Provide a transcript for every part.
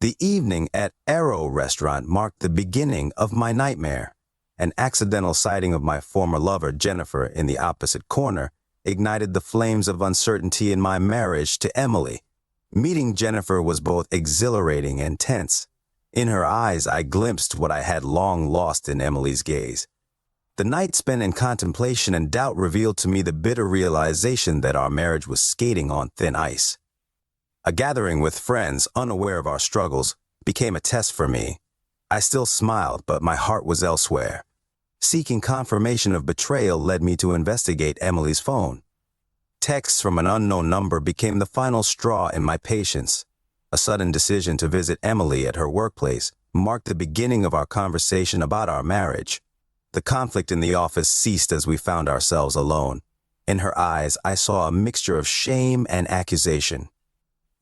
The evening at Arrow restaurant marked the beginning of my nightmare. An accidental sighting of my former lover, Jennifer, in the opposite corner ignited the flames of uncertainty in my marriage to Emily. Meeting Jennifer was both exhilarating and tense. In her eyes, I glimpsed what I had long lost in Emily's gaze. The night spent in contemplation and doubt revealed to me the bitter realization that our marriage was skating on thin ice. A gathering with friends, unaware of our struggles, became a test for me. I still smiled, but my heart was elsewhere. Seeking confirmation of betrayal led me to investigate Emily's phone. Texts from an unknown number became the final straw in my patience. A sudden decision to visit Emily at her workplace marked the beginning of our conversation about our marriage. The conflict in the office ceased as we found ourselves alone. In her eyes, I saw a mixture of shame and accusation.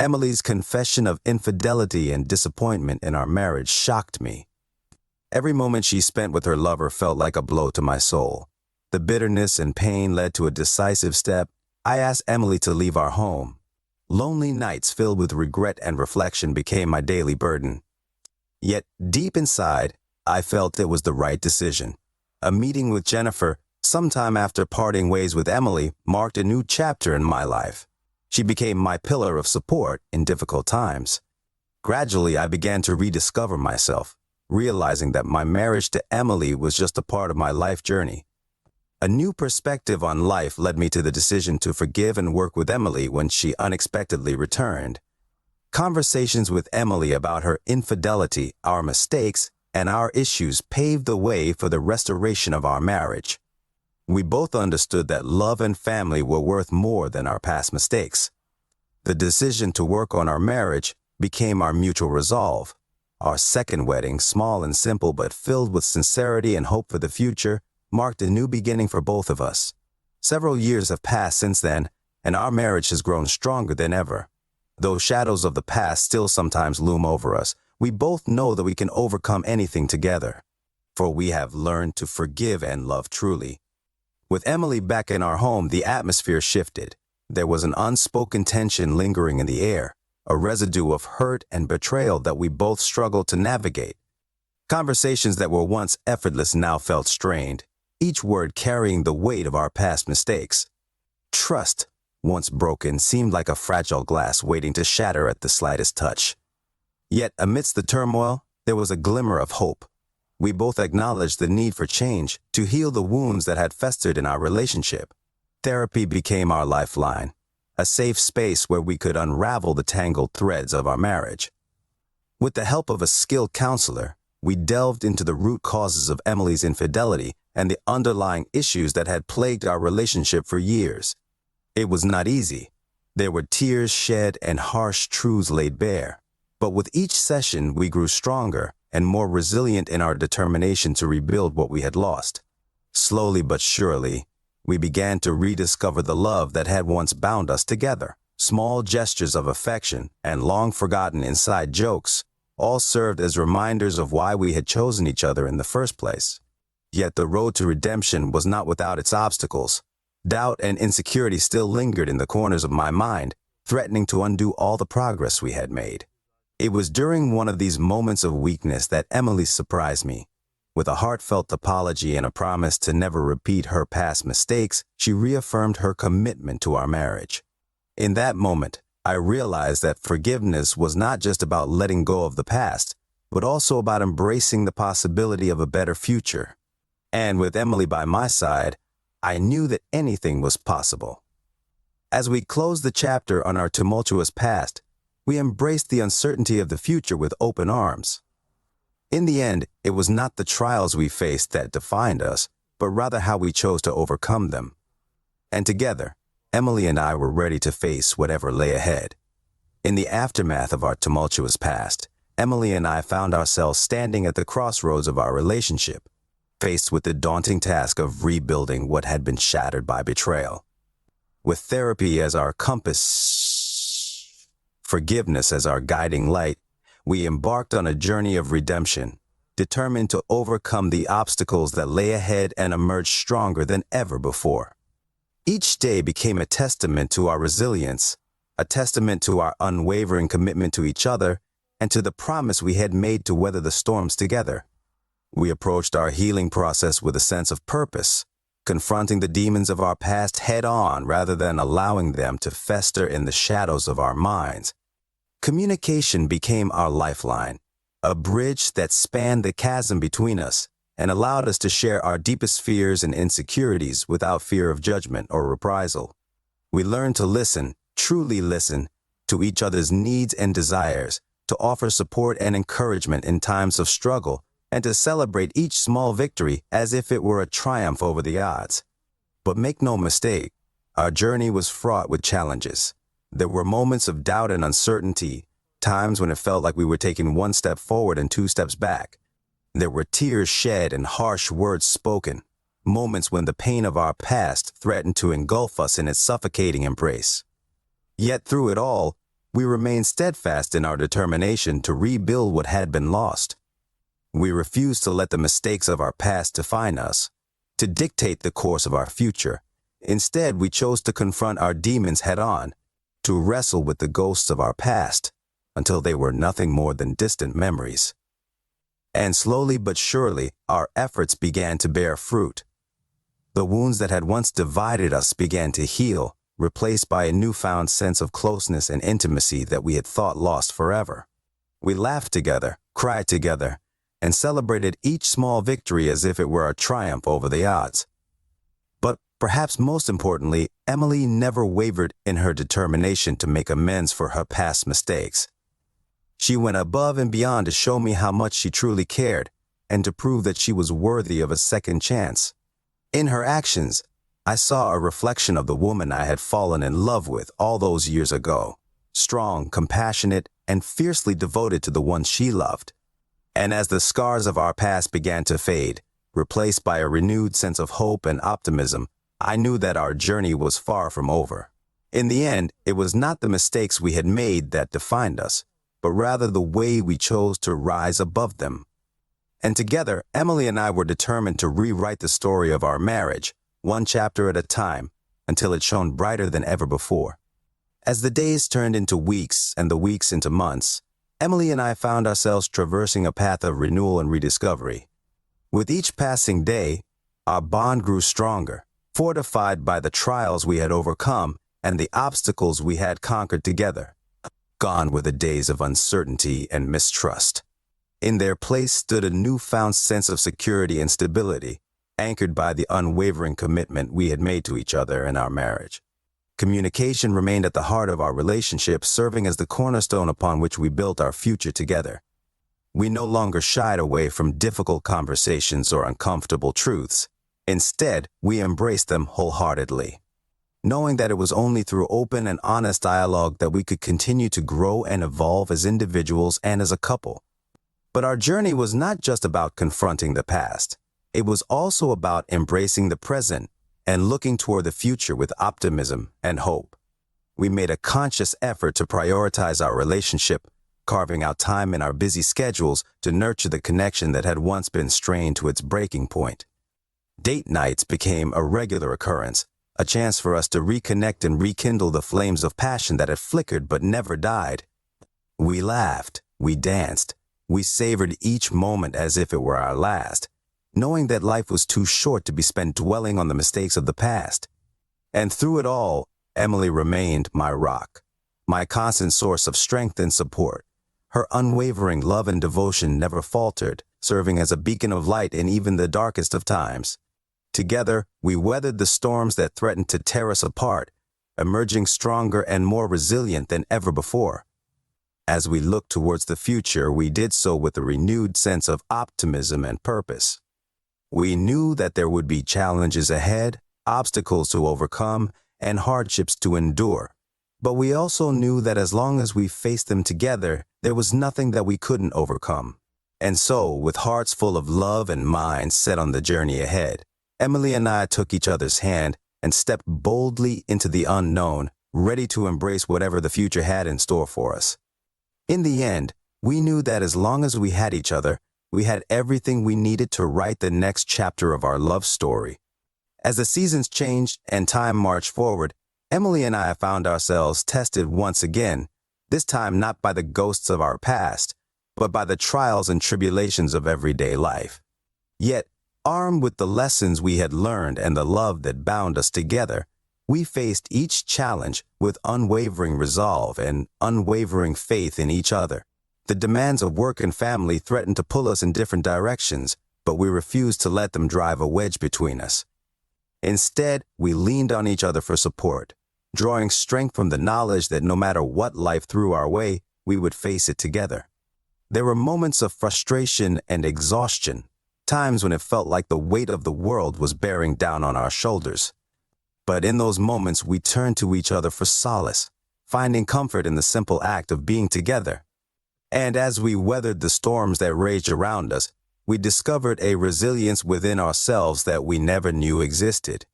Emily's confession of infidelity and disappointment in our marriage shocked me. Every moment she spent with her lover felt like a blow to my soul. The bitterness and pain led to a decisive step. I asked Emily to leave our home. Lonely nights filled with regret and reflection became my daily burden. Yet, deep inside, I felt it was the right decision. A meeting with Jennifer, sometime after parting ways with Emily, marked a new chapter in my life. She became my pillar of support in difficult times. Gradually, I began to rediscover myself, realizing that my marriage to Emily was just a part of my life journey. A new perspective on life led me to the decision to forgive and work with Emily when she unexpectedly returned. Conversations with Emily about her infidelity, our mistakes, and our issues paved the way for the restoration of our marriage. We both understood that love and family were worth more than our past mistakes. The decision to work on our marriage became our mutual resolve. Our second wedding, small and simple but filled with sincerity and hope for the future, marked a new beginning for both of us. Several years have passed since then, and our marriage has grown stronger than ever. Though shadows of the past still sometimes loom over us, we both know that we can overcome anything together, for we have learned to forgive and love truly. With Emily back in our home, the atmosphere shifted. There was an unspoken tension lingering in the air, a residue of hurt and betrayal that we both struggled to navigate. Conversations that were once effortless now felt strained, each word carrying the weight of our past mistakes. Trust, once broken, seemed like a fragile glass waiting to shatter at the slightest touch. Yet, amidst the turmoil, there was a glimmer of hope. We both acknowledged the need for change to heal the wounds that had festered in our relationship. Therapy became our lifeline, a safe space where we could unravel the tangled threads of our marriage. With the help of a skilled counselor, we delved into the root causes of Emily's infidelity and the underlying issues that had plagued our relationship for years. It was not easy. There were tears shed and harsh truths laid bare. But with each session, we grew stronger and more resilient in our determination to rebuild what we had lost. Slowly but surely, we began to rediscover the love that had once bound us together. Small gestures of affection and long-forgotten inside jokes all served as reminders of why we had chosen each other in the first place. Yet the road to redemption was not without its obstacles. Doubt and insecurity still lingered in the corners of my mind, threatening to undo all the progress we had made. It was during one of these moments of weakness that Emily surprised me. With a heartfelt apology and a promise to never repeat her past mistakes, she reaffirmed her commitment to our marriage. In that moment, I realized that forgiveness was not just about letting go of the past, but also about embracing the possibility of a better future. And with Emily by my side, I knew that anything was possible. As we closed the chapter on our tumultuous past, we embraced the uncertainty of the future with open arms. In the end, it was not the trials we faced that defined us, but rather how we chose to overcome them. And together, Emily and I were ready to face whatever lay ahead. In the aftermath of our tumultuous past, Emily and I found ourselves standing at the crossroads of our relationship, faced with the daunting task of rebuilding what had been shattered by betrayal. With therapy as our compass, forgiveness as our guiding light, we embarked on a journey of redemption, determined to overcome the obstacles that lay ahead and emerge stronger than ever before. Each day became a testament to our resilience, a testament to our unwavering commitment to each other, and to the promise we had made to weather the storms together. We approached our healing process with a sense of purpose, confronting the demons of our past head-on rather than allowing them to fester in the shadows of our minds. Communication became our lifeline, a bridge that spanned the chasm between us and allowed us to share our deepest fears and insecurities without fear of judgment or reprisal. We learned to listen, truly listen, to each other's needs and desires, to offer support and encouragement in times of struggle, and to celebrate each small victory as if it were a triumph over the odds. But make no mistake, our journey was fraught with challenges. There were moments of doubt and uncertainty, times when it felt like we were taking one step forward and two steps back. There were tears shed and harsh words spoken, moments when the pain of our past threatened to engulf us in its suffocating embrace. Yet through it all, we remained steadfast in our determination to rebuild what had been lost. We refused to let the mistakes of our past define us, to dictate the course of our future. Instead, we chose to confront our demons head-on, to wrestle with the ghosts of our past, until they were nothing more than distant memories. And slowly but surely, our efforts began to bear fruit. The wounds that had once divided us began to heal, replaced by a newfound sense of closeness and intimacy that we had thought lost forever. We laughed together, cried together, and celebrated each small victory as if it were a triumph over the odds. But perhaps most importantly, Emily never wavered in her determination to make amends for her past mistakes. She went above and beyond to show me how much she truly cared and to prove that she was worthy of a second chance. In her actions, I saw a reflection of the woman I had fallen in love with all those years ago, strong, compassionate, and fiercely devoted to the one she loved. And as the scars of our past began to fade, replaced by a renewed sense of hope and optimism, I knew that our journey was far from over. In the end, it was not the mistakes we had made that defined us, but rather the way we chose to rise above them. And together, Emily and I were determined to rewrite the story of our marriage, one chapter at a time, until it shone brighter than ever before. As the days turned into weeks and the weeks into months, Emily and I found ourselves traversing a path of renewal and rediscovery. With each passing day, our bond grew stronger, fortified by the trials we had overcome and the obstacles we had conquered together. Gone were the days of uncertainty and mistrust. In their place stood a newfound sense of security and stability, anchored by the unwavering commitment we had made to each other in our marriage. Communication remained at the heart of our relationship, serving as the cornerstone upon which we built our future together. We no longer shied away from difficult conversations or uncomfortable truths. Instead, we embraced them wholeheartedly, knowing that it was only through open and honest dialogue that we could continue to grow and evolve as individuals and as a couple. But our journey was not just about confronting the past. It was also about embracing the present and looking toward the future with optimism and hope. We made a conscious effort to prioritize our relationship, carving out time in our busy schedules to nurture the connection that had once been strained to its breaking point. Date nights became a regular occurrence, a chance for us to reconnect and rekindle the flames of passion that had flickered but never died. We laughed, we danced, we savored each moment as if it were our last, knowing that life was too short to be spent dwelling on the mistakes of the past. And through it all, Emily remained my rock, my constant source of strength and support. Her unwavering love and devotion never faltered, serving as a beacon of light in even the darkest of times. Together, we weathered the storms that threatened to tear us apart, emerging stronger and more resilient than ever before. As we looked towards the future, we did so with a renewed sense of optimism and purpose. We knew that there would be challenges ahead, obstacles to overcome, and hardships to endure. But we also knew that as long as we faced them together, there was nothing that we couldn't overcome. And so, with hearts full of love and minds set on the journey ahead, Emily and I took each other's hand and stepped boldly into the unknown, ready to embrace whatever the future had in store for us. In the end, we knew that as long as we had each other, we had everything we needed to write the next chapter of our love story. As the seasons changed and time marched forward, Emily and I found ourselves tested once again, this time not by the ghosts of our past, but by the trials and tribulations of everyday life. Yet, armed with the lessons we had learned and the love that bound us together, we faced each challenge with unwavering resolve and unwavering faith in each other. The demands of work and family threatened to pull us in different directions, but we refused to let them drive a wedge between us. Instead, we leaned on each other for support, drawing strength from the knowledge that no matter what life threw our way, we would face it together. There were moments of frustration and exhaustion, times when it felt like the weight of the world was bearing down on our shoulders. But in those moments, we turned to each other for solace, finding comfort in the simple act of being together. And as we weathered the storms that raged around us, we discovered a resilience within ourselves that we never knew existed.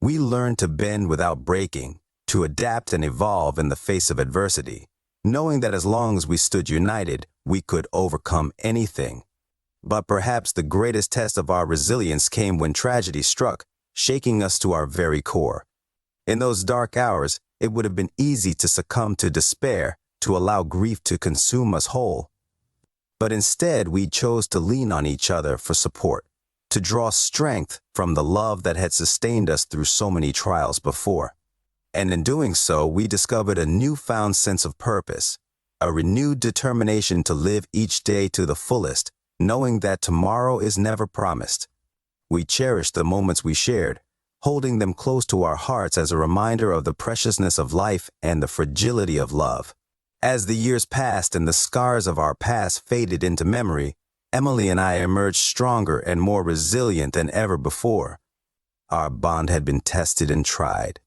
We learned to bend without breaking, to adapt and evolve in the face of adversity, knowing that as long as we stood united, we could overcome anything. But perhaps the greatest test of our resilience came when tragedy struck, shaking us to our very core. In those dark hours, it would have been easy to succumb to despair, to allow grief to consume us whole. But instead, we chose to lean on each other for support, to draw strength from the love that had sustained us through so many trials before. And in doing so, we discovered a newfound sense of purpose, a renewed determination to live each day to the fullest, knowing that tomorrow is never promised. We cherished the moments we shared, holding them close to our hearts as a reminder of the preciousness of life and the fragility of love. As the years passed and the scars of our past faded into memory, Emily and I emerged stronger and more resilient than ever before. Our bond had been tested and tried,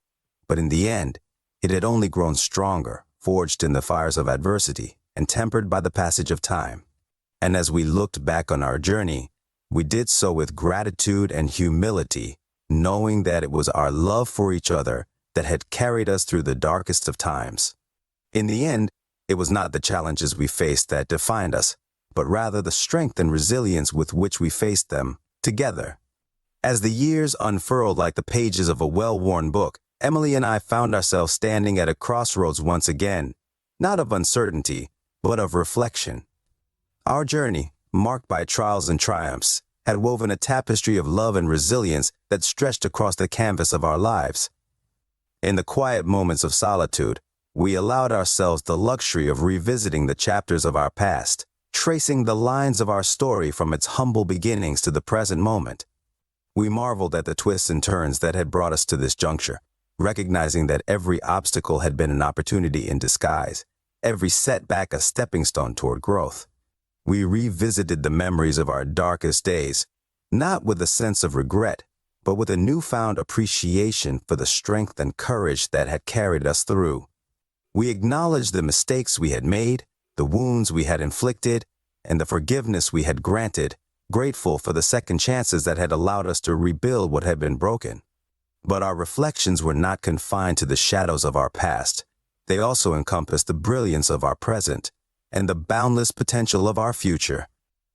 but in the end, it had only grown stronger, forged in the fires of adversity and tempered by the passage of time. And as we looked back on our journey, we did so with gratitude and humility, knowing that it was our love for each other that had carried us through the darkest of times. In the end, it was not the challenges we faced that defined us, but rather the strength and resilience with which we faced them together. As the years unfurled like the pages of a well-worn book, Emily and I found ourselves standing at a crossroads once again, not of uncertainty, but of reflection. Our journey, marked by trials and triumphs, had woven a tapestry of love and resilience that stretched across the canvas of our lives. In the quiet moments of solitude, we allowed ourselves the luxury of revisiting the chapters of our past, tracing the lines of our story from its humble beginnings to the present moment. We marveled at the twists and turns that had brought us to this juncture, recognizing that every obstacle had been an opportunity in disguise, every setback a stepping stone toward growth. We revisited the memories of our darkest days, not with a sense of regret, but with a newfound appreciation for the strength and courage that had carried us through. We acknowledged the mistakes we had made, the wounds we had inflicted, and the forgiveness we had granted, grateful for the second chances that had allowed us to rebuild what had been broken. But our reflections were not confined to the shadows of our past. They also encompassed the brilliance of our present and the boundless potential of our future.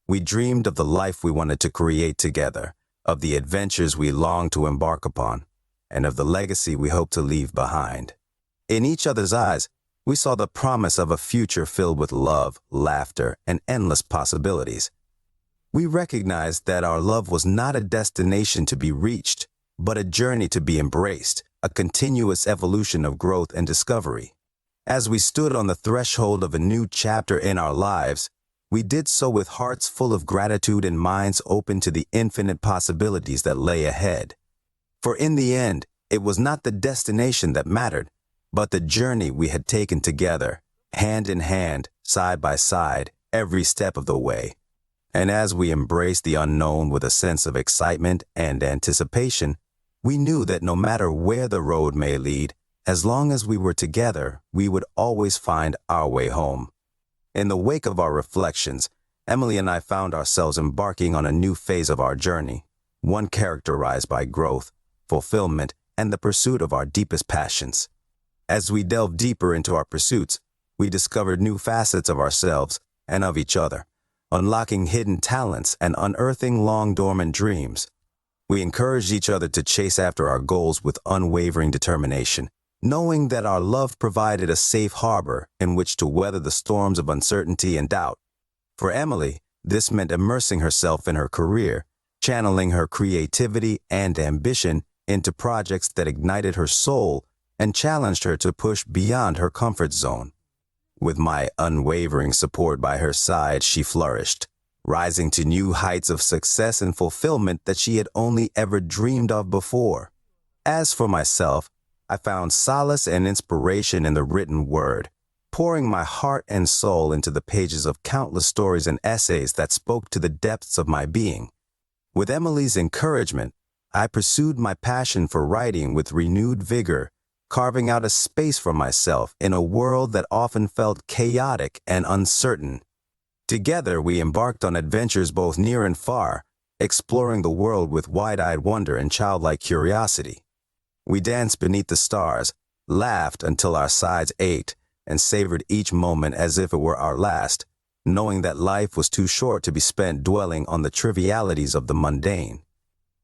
We dreamed of the life we wanted to create together, of the adventures we longed to embark upon, and of the legacy we hoped to leave behind. In each other's eyes, we saw the promise of a future filled with love, laughter, and endless possibilities. We recognized that our love was not a destination to be reached, but a journey to be embraced, a continuous evolution of growth and discovery. As we stood on the threshold of a new chapter in our lives, we did so with hearts full of gratitude and minds open to the infinite possibilities that lay ahead. For in the end, it was not the destination that mattered, but the journey we had taken together, hand in hand, side by side, every step of the way. And as we embraced the unknown with a sense of excitement and anticipation, we knew that no matter where the road may lead, as long as we were together, we would always find our way home. In the wake of our reflections, Emily and I found ourselves embarking on a new phase of our journey, one characterized by growth, fulfillment, and the pursuit of our deepest passions. As we delved deeper into our pursuits, we discovered new facets of ourselves and of each other, unlocking hidden talents and unearthing long-dormant dreams. We encouraged each other to chase after our goals with unwavering determination, knowing that our love provided a safe harbor in which to weather the storms of uncertainty and doubt. For Emily, this meant immersing herself in her career, channeling her creativity and ambition into projects that ignited her soul and challenged her to push beyond her comfort zone. With my unwavering support by her side, she flourished, rising to new heights of success and fulfillment that she had only ever dreamed of before. As for myself, I found solace and inspiration in the written word, pouring my heart and soul into the pages of countless stories and essays that spoke to the depths of my being. With Emily's encouragement, I pursued my passion for writing with renewed vigor, carving out a space for myself in a world that often felt chaotic and uncertain. Together, we embarked on adventures both near and far, exploring the world with wide-eyed wonder and childlike curiosity. We danced beneath the stars, laughed until our sides ached, and savored each moment as if it were our last, knowing that life was too short to be spent dwelling on the trivialities of the mundane.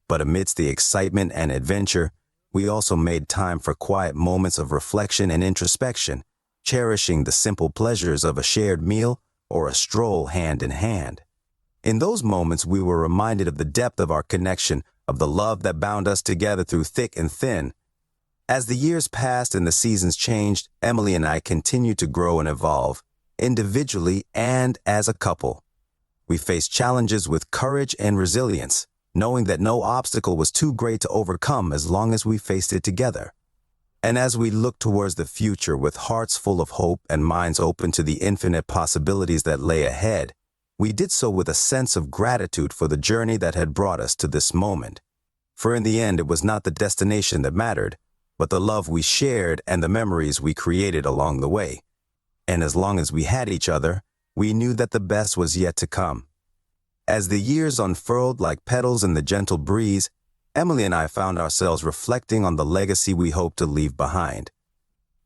But amidst the excitement and adventure, we also made time for quiet moments of reflection and introspection, cherishing the simple pleasures of a shared meal or a stroll hand in hand. In those moments, we were reminded of the depth of our connection, of the love that bound us together through thick and thin. As the years passed and the seasons changed, Emily and I continued to grow and evolve, individually and as a couple. We faced challenges with courage and resilience, knowing that no obstacle was too great to overcome as long as we faced it together. And as we looked towards the future with hearts full of hope and minds open to the infinite possibilities that lay ahead, we did so with a sense of gratitude for the journey that had brought us to this moment. For in the end, it was not the destination that mattered, but the love we shared and the memories we created along the way. And as long as we had each other, we knew that the best was yet to come. As the years unfurled like petals in the gentle breeze, Emily and I found ourselves reflecting on the legacy we hoped to leave behind.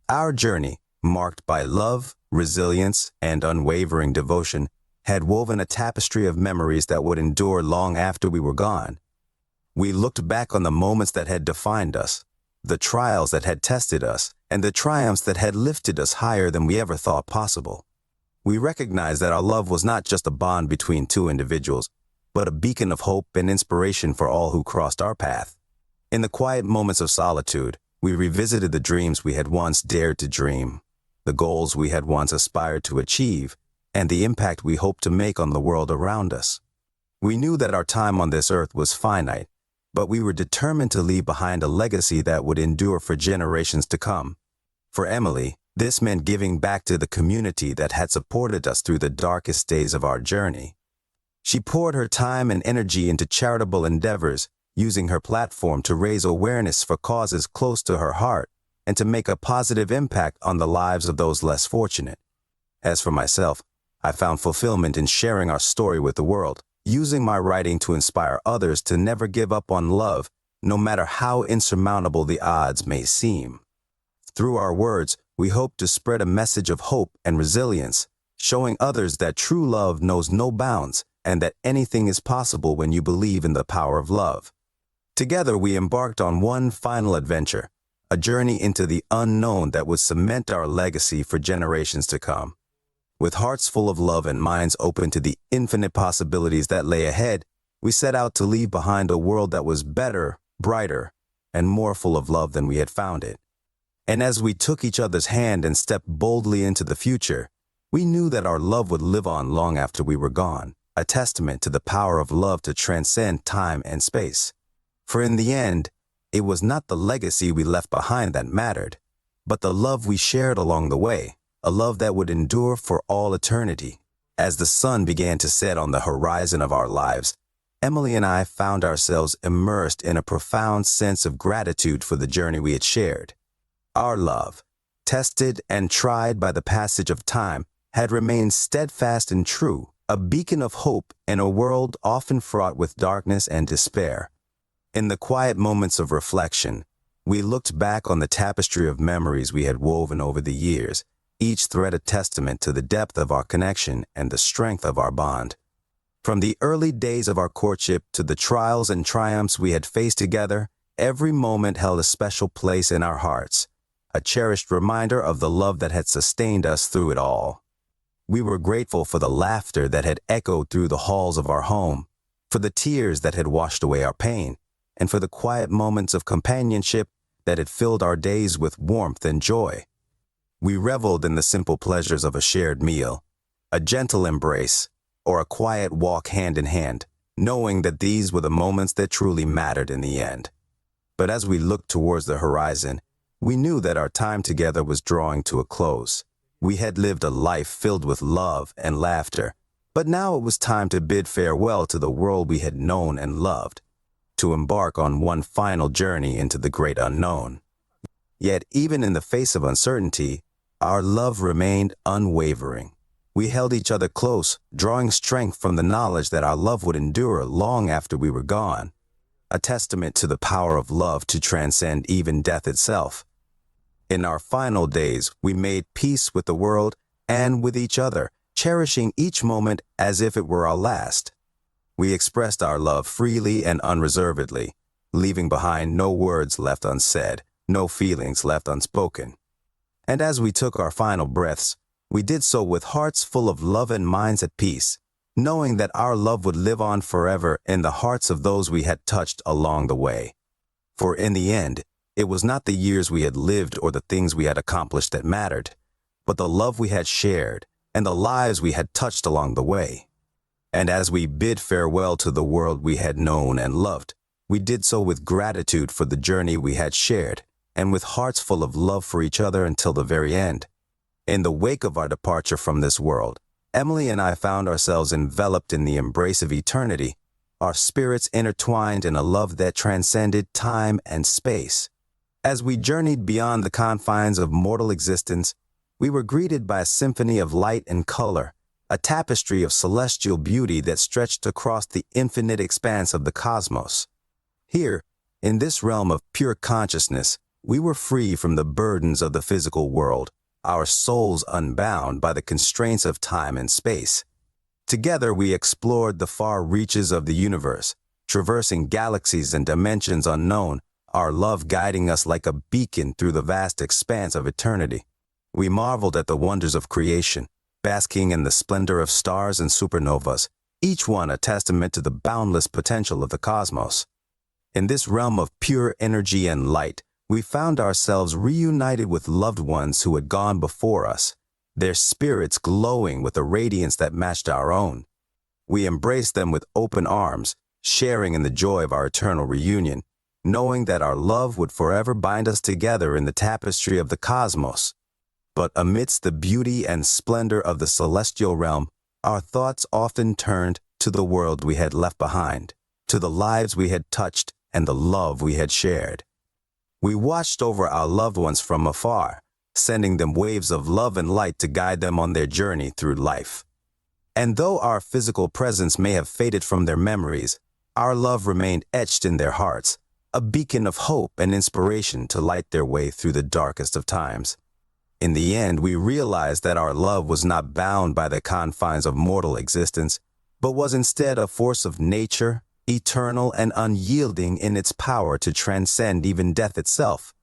Our journey, marked by love, resilience, and unwavering devotion, had woven a tapestry of memories that would endure long after we were gone. We looked back on the moments that had defined us, the trials that had tested us, and the triumphs that had lifted us higher than we ever thought possible. We recognized that our love was not just a bond between two individuals, but a beacon of hope and inspiration for all who crossed our path. In the quiet moments of solitude, we revisited the dreams we had once dared to dream, the goals we had once aspired to achieve, and the impact we hoped to make on the world around us. We knew that our time on this earth was finite, but we were determined to leave behind a legacy that would endure for generations to come. For Emily, this meant giving back to the community that had supported us through the darkest days of our journey. She poured her time and energy into charitable endeavors, using her platform to raise awareness for causes close to her heart and to make a positive impact on the lives of those less fortunate. As for myself, I found fulfillment in sharing our story with the world, using my writing to inspire others to never give up on love, no matter how insurmountable the odds may seem. Through our words, we hope to spread a message of hope and resilience, showing others that true love knows no bounds and that anything is possible when you believe in the power of love. Together, we embarked on one final adventure, a journey into the unknown that would cement our legacy for generations to come. With hearts full of love and minds open to the infinite possibilities that lay ahead, we set out to leave behind a world that was better, brighter, and more full of love than we had found it. And as we took each other's hand and stepped boldly into the future, we knew that our love would live on long after we were gone, a testament to the power of love to transcend time and space. For in the end, it was not the legacy we left behind that mattered, but the love we shared along the way, a love that would endure for all eternity. As the sun began to set on the horizon of our lives, Emily and I found ourselves immersed in a profound sense of gratitude for the journey we had shared. Our love, tested and tried by the passage of time, had remained steadfast and true, a beacon of hope in a world often fraught with darkness and despair. In the quiet moments of reflection, we looked back on the tapestry of memories we had woven over the years, each thread a testament to the depth of our connection and the strength of our bond. From the early days of our courtship to the trials and triumphs we had faced together, every moment held a special place in our hearts. a cherished reminder of the love that had sustained us through it all. We were grateful for the laughter that had echoed through the halls of our home, for the tears that had washed away our pain, and for the quiet moments of companionship that had filled our days with warmth and joy. We reveled in the simple pleasures of a shared meal, a gentle embrace, or a quiet walk hand in hand, knowing that these were the moments that truly mattered in the end. But as we looked towards the horizon, we knew that our time together was drawing to a close. We had lived a life filled with love and laughter, but now it was time to bid farewell to the world we had known and loved, to embark on one final journey into the great unknown. Yet even in the face of uncertainty, our love remained unwavering. We held each other close, drawing strength from the knowledge that our love would endure long after we were gone, a testament to the power of love to transcend even death itself. In our final days, we made peace with the world and with each other, cherishing each moment as if it were our last. We expressed our love freely and unreservedly, leaving behind no words left unsaid, no feelings left unspoken. And as we took our final breaths, we did so with hearts full of love and minds at peace, knowing that our love would live on forever in the hearts of those we had touched along the way. For in the end, it was not the years we had lived or the things we had accomplished that mattered, but the love we had shared and the lives we had touched along the way. And as we bid farewell to the world we had known and loved, we did so with gratitude for the journey we had shared and with hearts full of love for each other until the very end. In the wake of our departure from this world, Emily and I found ourselves enveloped in the embrace of eternity, our spirits intertwined in a love that transcended time and space. As we journeyed beyond the confines of mortal existence, we were greeted by a symphony of light and color, a tapestry of celestial beauty that stretched across the infinite expanse of the cosmos. Here, in this realm of pure consciousness, we were free from the burdens of the physical world, our souls unbound by the constraints of time and space. Together we explored the far reaches of the universe, traversing galaxies and dimensions unknown, our love guiding us like a beacon through the vast expanse of eternity. We marveled at the wonders of creation, basking in the splendor of stars and supernovas, each one a testament to the boundless potential of the cosmos. In this realm of pure energy and light, we found ourselves reunited with loved ones who had gone before us, their spirits glowing with a radiance that matched our own. We embraced them with open arms, sharing in the joy of our eternal reunion, knowing that our love would forever bind us together in the tapestry of the cosmos. But amidst the beauty and splendor of the celestial realm, our thoughts often turned to the world we had left behind, to the lives we had touched and the love we had shared. We watched over our loved ones from afar, sending them waves of love and light to guide them on their journey through life. And though our physical presence may have faded from their memories, our love remained etched in their hearts, a beacon of hope and inspiration to light their way through the darkest of times. In the end, we realized that our love was not bound by the confines of mortal existence, but was instead a force of nature, eternal and unyielding in its power to transcend even death itself.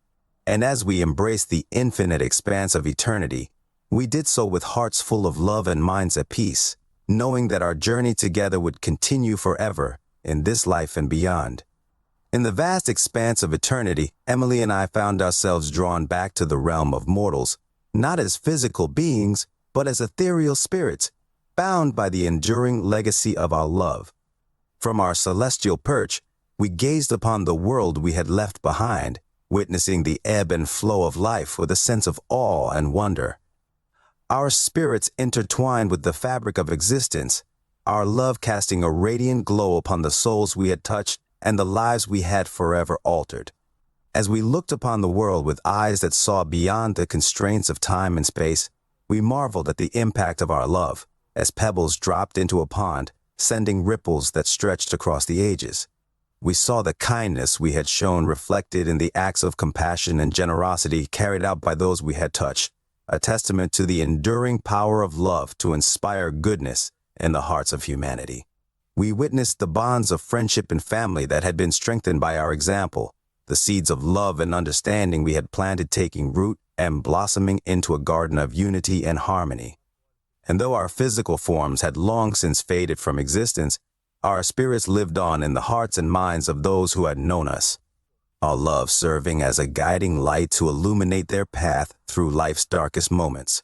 And as we embraced the infinite expanse of eternity, we did so with hearts full of love and minds at peace, knowing that our journey together would continue forever in this life and beyond. In the vast expanse of eternity, Emily and I found ourselves drawn back to the realm of mortals, not as physical beings, but as ethereal spirits, bound by the enduring legacy of our love. From our celestial perch, we gazed upon the world we had left behind, witnessing the ebb and flow of life with a sense of awe and wonder. Our spirits intertwined with the fabric of existence, our love casting a radiant glow upon the souls we had touched and the lives we had forever altered. As we looked upon the world with eyes that saw beyond the constraints of time and space, we marveled at the impact of our love, as pebbles dropped into a pond, sending ripples that stretched across the ages. We saw the kindness we had shown reflected in the acts of compassion and generosity carried out by those we had touched, a testament to the enduring power of love to inspire goodness in the hearts of humanity. We witnessed the bonds of friendship and family that had been strengthened by our example, the seeds of love and understanding we had planted taking root and blossoming into a garden of unity and harmony. And though our physical forms had long since faded from existence, our spirits lived on in the hearts and minds of those who had known us, our love serving as a guiding light to illuminate their path through life's darkest moments.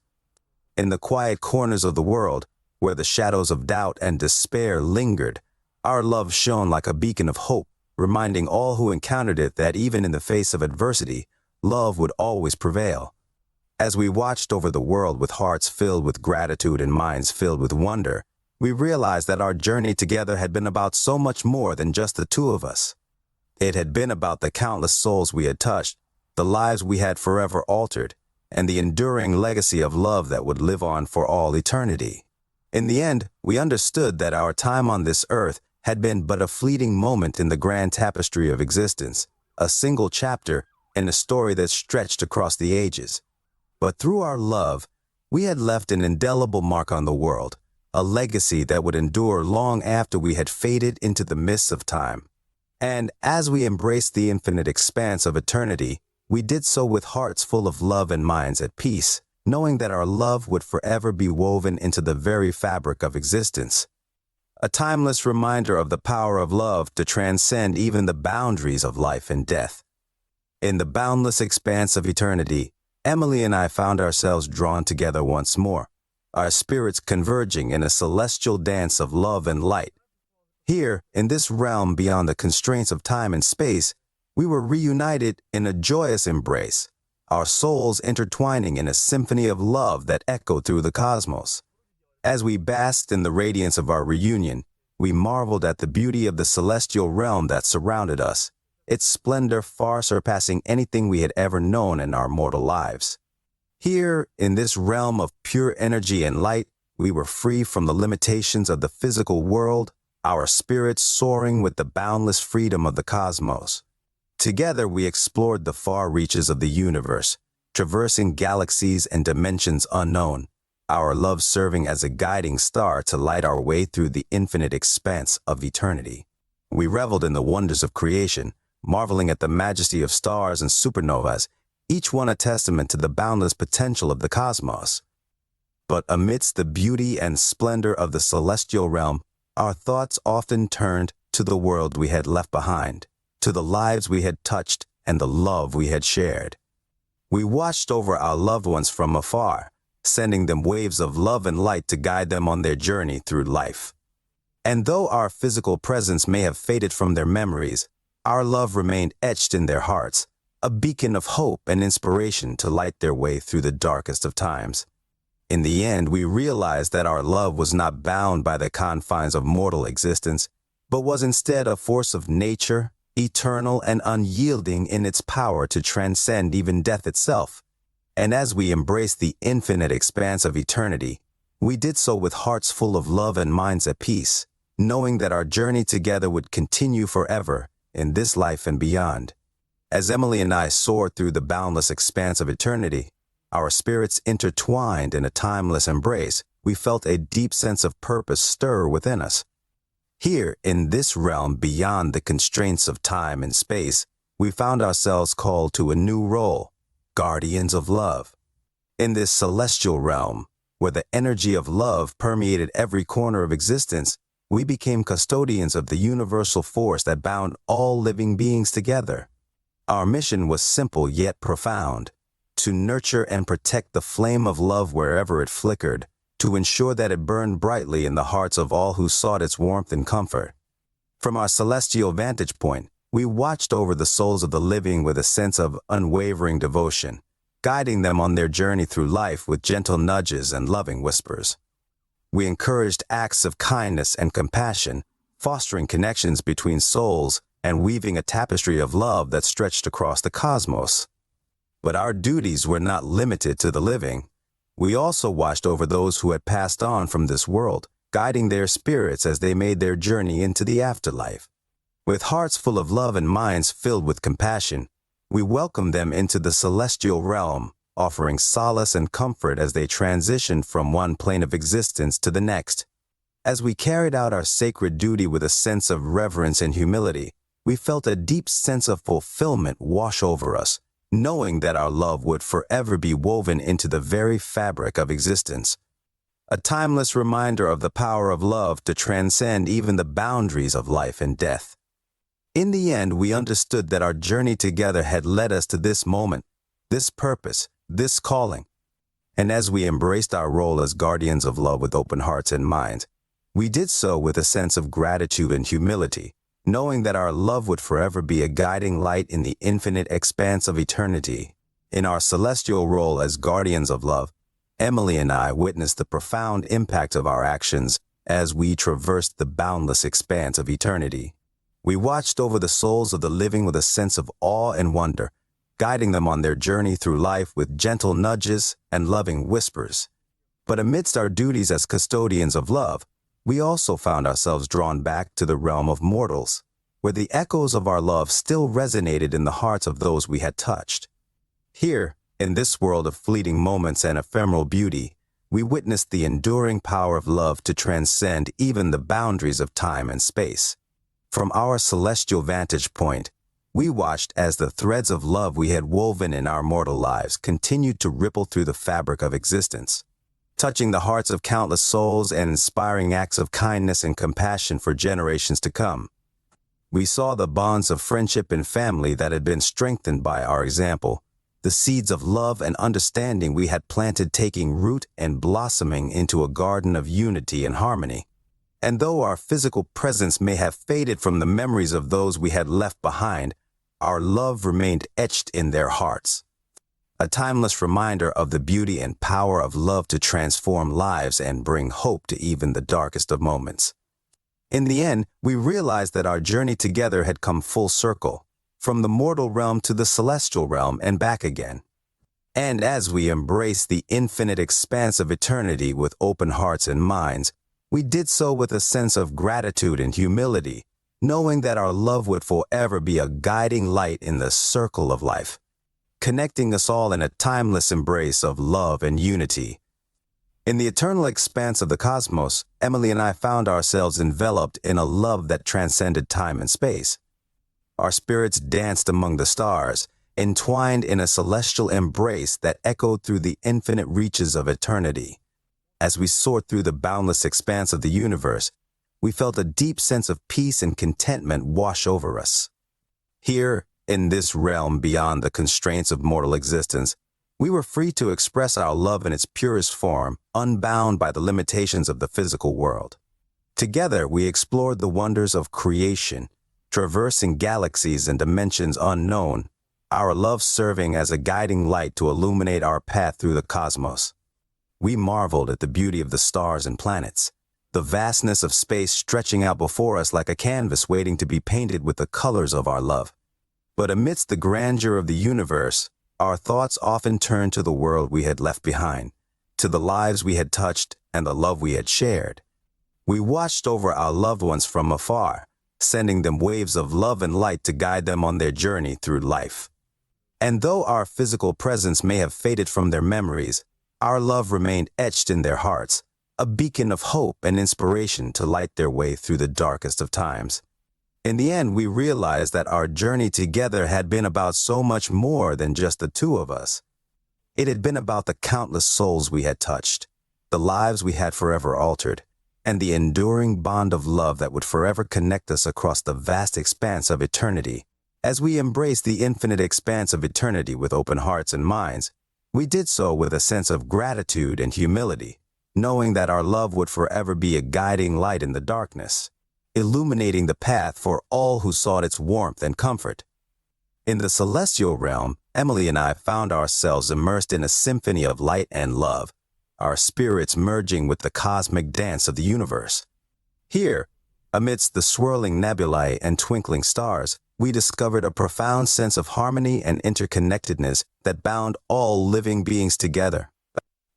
In the quiet corners of the world, where the shadows of doubt and despair lingered, our love shone like a beacon of hope, reminding all who encountered it that even in the face of adversity, love would always prevail. As we watched over the world with hearts filled with gratitude and minds filled with wonder, we realized that our journey together had been about so much more than just the two of us. It had been about the countless souls we had touched, the lives we had forever altered, and the enduring legacy of love that would live on for all eternity. In the end, we understood that our time on this earth had been but a fleeting moment in the grand tapestry of existence, a single chapter in a story that stretched across the ages. But through our love, we had left an indelible mark on the world, a legacy that would endure long after we had faded into the mists of time. And as we embraced the infinite expanse of eternity, we did so with hearts full of love and minds at peace, knowing that our love would forever be woven into the very fabric of existence. A timeless reminder of the power of love to transcend even the boundaries of life and death. In the boundless expanse of eternity, Emily and I found ourselves drawn together once more, our spirits converging in a celestial dance of love and light. Here, in this realm beyond the constraints of time and space, we were reunited in a joyous embrace, our souls intertwining in a symphony of love that echoed through the cosmos. As we basked in the radiance of our reunion, we marveled at the beauty of the celestial realm that surrounded us, its splendor far surpassing anything we had ever known in our mortal lives. Here, in this realm of pure energy and light, we were free from the limitations of the physical world, our spirits soaring with the boundless freedom of the cosmos. Together we explored the far reaches of the universe, traversing galaxies and dimensions unknown, our love serving as a guiding star to light our way through the infinite expanse of eternity. We reveled in the wonders of creation, marveling at the majesty of stars and supernovas, each one a testament to the boundless potential of the cosmos. But amidst the beauty and splendor of the celestial realm, our thoughts often turned to the world we had left behind, to the lives we had touched and the love we had shared. We watched over our loved ones from afar, sending them waves of love and light to guide them on their journey through life. And though our physical presence may have faded from their memories, our love remained etched in their hearts, a beacon of hope and inspiration to light their way through the darkest of times. In the end, we realized that our love was not bound by the confines of mortal existence, but was instead a force of nature, eternal and unyielding in its power to transcend even death itself. And as we embraced the infinite expanse of eternity, we did so with hearts full of love and minds at peace, knowing that our journey together would continue forever in this life and beyond. As Emily and I soared through the boundless expanse of eternity, our spirits intertwined in a timeless embrace, we felt a deep sense of purpose stir within us. Here, in this realm beyond the constraints of time and space, we found ourselves called to a new role, guardians of love. In this celestial realm, where the energy of love permeated every corner of existence, we became custodians of the universal force that bound all living beings together. Our mission was simple yet profound, to nurture and protect the flame of love wherever it flickered, to ensure that it burned brightly in the hearts of all who sought its warmth and comfort. From our celestial vantage point, we watched over the souls of the living with a sense of unwavering devotion, guiding them on their journey through life with gentle nudges and loving whispers. We encouraged acts of kindness and compassion, fostering connections between souls and weaving a tapestry of love that stretched across the cosmos. But our duties were not limited to the living. We also watched over those who had passed on from this world, guiding their spirits as they made their journey into the afterlife. With hearts full of love and minds filled with compassion, we welcomed them into the celestial realm, offering solace and comfort as they transitioned from one plane of existence to the next. As we carried out our sacred duty with a sense of reverence and humility, we felt a deep sense of fulfillment wash over us, knowing that our love would forever be woven into the very fabric of existence. A timeless reminder of the power of love to transcend even the boundaries of life and death. In the end, we understood that our journey together had led us to this moment, this purpose, this calling. And as we embraced our role as guardians of love with open hearts and minds, we did so with a sense of gratitude and humility, knowing that our love would forever be a guiding light in the infinite expanse of eternity. In our celestial role as guardians of love, Emily and I witnessed the profound impact of our actions as we traversed the boundless expanse of eternity. We watched over the souls of the living with a sense of awe and wonder, guiding them on their journey through life with gentle nudges and loving whispers. But amidst our duties as custodians of love, we also found ourselves drawn back to the realm of mortals, where the echoes of our love still resonated in the hearts of those we had touched. Here, in this world of fleeting moments and ephemeral beauty, we witnessed the enduring power of love to transcend even the boundaries of time and space. From our celestial vantage point, we watched as the threads of love we had woven in our mortal lives continued to ripple through the fabric of existence, touching the hearts of countless souls and inspiring acts of kindness and compassion for generations to come. We saw the bonds of friendship and family that had been strengthened by our example, the seeds of love and understanding we had planted taking root and blossoming into a garden of unity and harmony. And though our physical presence may have faded from the memories of those we had left behind, our love remained etched in their hearts. A timeless reminder of the beauty and power of love to transform lives and bring hope to even the darkest of moments. In the end, we realized that our journey together had come full circle, from the mortal realm to the celestial realm and back again. And as we embraced the infinite expanse of eternity with open hearts and minds, we did so with a sense of gratitude and humility, knowing that our love would forever be a guiding light in the circle of life, connecting us all in a timeless embrace of love and unity. In the eternal expanse of the cosmos, Emily and I found ourselves enveloped in a love that transcended time and space. Our spirits danced among the stars, entwined in a celestial embrace that echoed through the infinite reaches of eternity. As we soared through the boundless expanse of the universe, we felt a deep sense of peace and contentment wash over us. Here, in this realm beyond the constraints of mortal existence, we were free to express our love in its purest form, unbound by the limitations of the physical world. Together, we explored the wonders of creation, traversing galaxies and dimensions unknown, our love serving as a guiding light to illuminate our path through the cosmos. We marveled at the beauty of the stars and planets, the vastness of space stretching out before us like a canvas waiting to be painted with the colors of our love. But amidst the grandeur of the universe, our thoughts often turned to the world we had left behind, to the lives we had touched and the love we had shared. We watched over our loved ones from afar, sending them waves of love and light to guide them on their journey through life. And though our physical presence may have faded from their memories, our love remained etched in their hearts, a beacon of hope and inspiration to light their way through the darkest of times. In the end, we realized that our journey together had been about so much more than just the two of us. It had been about the countless souls we had touched, the lives we had forever altered, and the enduring bond of love that would forever connect us across the vast expanse of eternity. As we embraced the infinite expanse of eternity with open hearts and minds, we did so with a sense of gratitude and humility, knowing that our love would forever be a guiding light in the darkness, illuminating the path for all who sought its warmth and comfort. In the celestial realm, Emily and I found ourselves immersed in a symphony of light and love, our spirits merging with the cosmic dance of the universe. Here, amidst the swirling nebulae and twinkling stars, we discovered a profound sense of harmony and interconnectedness that bound all living beings together.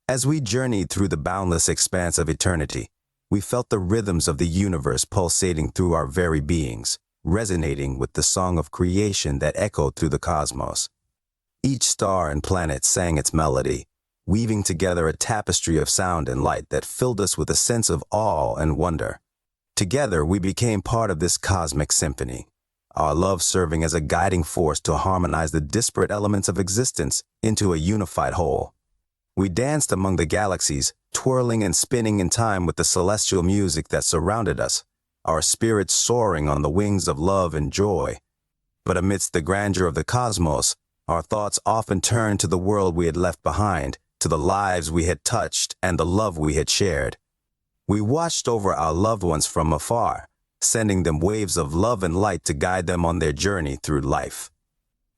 As we journeyed through the boundless expanse of eternity, we felt the rhythms of the universe pulsating through our very beings, resonating with the song of creation that echoed through the cosmos. Each star and planet sang its melody, weaving together a tapestry of sound and light that filled us with a sense of awe and wonder. Together, we became part of this cosmic symphony, our love serving as a guiding force to harmonize the disparate elements of existence into a unified whole. We danced among the galaxies, twirling and spinning in time with the celestial music that surrounded us, our spirits soaring on the wings of love and joy. But amidst the grandeur of the cosmos, our thoughts often turned to the world we had left behind, to the lives we had touched and the love we had shared. We watched over our loved ones from afar, sending them waves of love and light to guide them on their journey through life.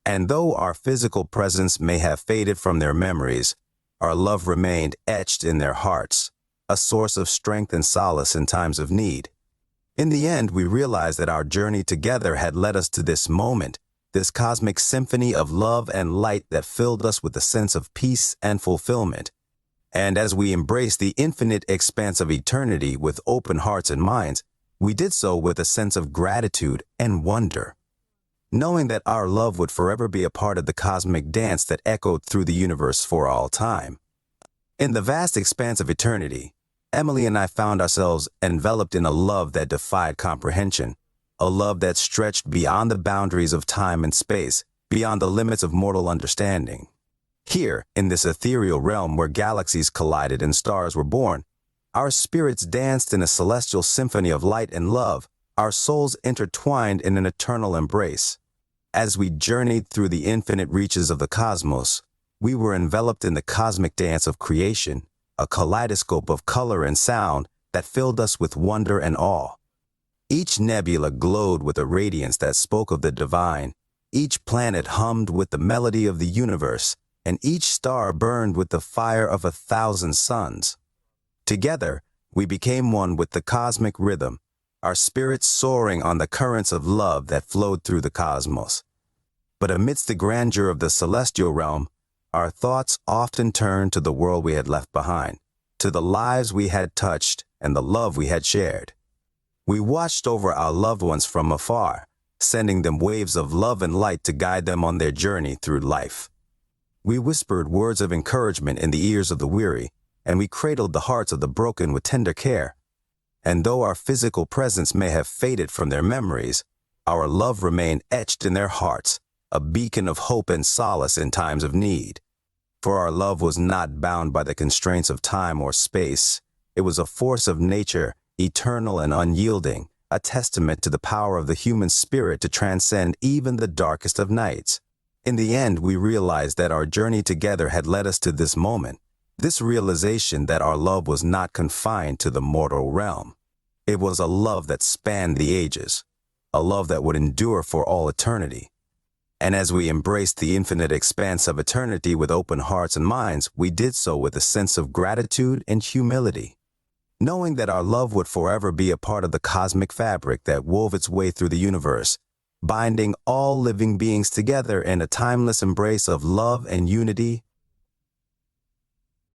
And though our physical presence may have faded from their memories, our love remained etched in their hearts, a source of strength and solace in times of need. In the end, we realized that our journey together had led us to this moment, this cosmic symphony of love and light that filled us with a sense of peace and fulfillment. And as we embraced the infinite expanse of eternity with open hearts and minds, we did so with a sense of gratitude and wonder, knowing that our love would forever be a part of the cosmic dance that echoed through the universe for all time. In the vast expanse of eternity, Emily and I found ourselves enveloped in a love that defied comprehension, a love that stretched beyond the boundaries of time and space, beyond the limits of mortal understanding. Here, in this ethereal realm where galaxies collided and stars were born, our spirits danced in a celestial symphony of light and love, our souls intertwined in an eternal embrace. As we journeyed through the infinite reaches of the cosmos, we were enveloped in the cosmic dance of creation, a kaleidoscope of color and sound that filled us with wonder and awe. Each nebula glowed with a radiance that spoke of the divine, each planet hummed with the melody of the universe, and each star burned with the fire of 1,000 suns. Together, we became one with the cosmic rhythm, our spirits soaring on the currents of love that flowed through the cosmos. But amidst the grandeur of the celestial realm, our thoughts often turned to the world we had left behind, to the lives we had touched and the love we had shared. We watched over our loved ones from afar, sending them waves of love and light to guide them on their journey through life. We whispered words of encouragement in the ears of the weary, and we cradled the hearts of the broken with tender care. And though our physical presence may have faded from their memories, our love remained etched in their hearts, a beacon of hope and solace in times of need. For our love was not bound by the constraints of time or space. It was a force of nature, eternal and unyielding, a testament to the power of the human spirit to transcend even the darkest of nights. In the end, we realized that our journey together had led us to this moment, this realization that our love was not confined to the mortal realm. It was a love that spanned the ages, a love that would endure for all eternity. And as we embraced the infinite expanse of eternity with open hearts and minds, we did so with a sense of gratitude and humility, knowing that our love would forever be a part of the cosmic fabric that wove its way through the universe, binding all living beings together in a timeless embrace of love and unity